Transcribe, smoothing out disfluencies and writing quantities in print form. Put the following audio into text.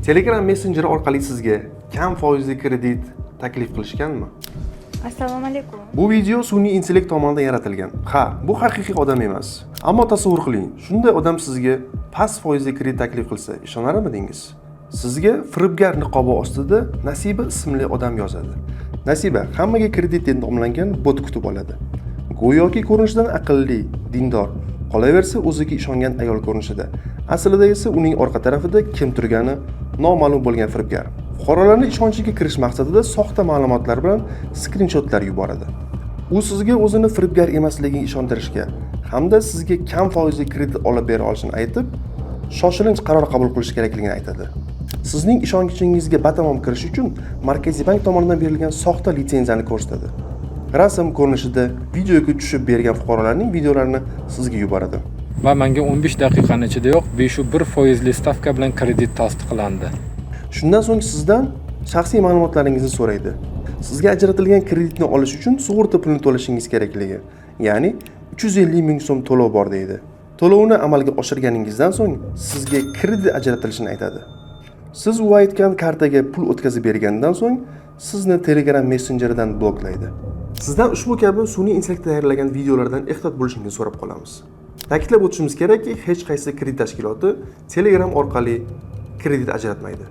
Telegram Messenger orqali sizga kam foizli kredit taklif qilishganmi? Assalomu alaykum. Bu video sun'iy intellekt tomonidan yaratilgan. Ha, bu haqiqiy odam emas. Ammo tasavvur qiling, shunday odam sizga past foizli kredit taklif qilsa, ishonarmidingiz? Sizga firibgar niqobi ostida Nasiba ismli odam yozadi. Nasiba hammaga kredit deb nomlangan bot kutib oladi. Go'yoki ko'rinishidan aqlli, dindor, qolaversa o'ziga ishongan ayol ko'rinishida. Aslida esa uning orqa tarafida kim turgani noma'lum bo'lgan firibgar. Fuqarolarning ishonchiga kirish maqsadida soxta ma'lumotlar bilan skrinshotlar yuboradi. U sizga o'zini firibgar emasligiga ishontirishga hamda sizga kam foizli kredit olib bera olishini aytib, shoshilinch qaror qabul qilish kerakligini aytadi. Sizning ishonchingizga batamom kirish uchun Markaziy bank tomonidan berilgan soxta litsenziyani ko'rsatadi. Rasm ko'rinishida videoga tushib bergan fuqarolarning videolarini sizga yuboradi. Va menga 15 daqiqaning ichidayoq 5.1 foizli stavka bilan kredit tasdiqlandi. Shundan so'ng sizdan shaxsiy ma'lumotlaringizni so'raydi. Sizga ajratilgan kreditni olish uchun sug'urta pulini to'lashingiz kerakligi, ya'ni 350 ming so'm to'lov bor deydi. To'lovni amalga oshirganingizdan so'ng sizga kredit ajratilishini aytadi. Siz u aytgan kartaga pul o'tkazib bergandan so'ng sizni Telegram Messengerdan bloklaydi. Sizdan ushbu kabi sun'iy intellekt tayyorlagan videolardan ehtiyot bo'lishingizni so'rab qolamiz. Ta'kidlab o'tishimiz kerakki, hech qaysi kredit tashkiloti Telegram orqali kredit ajratmaydi.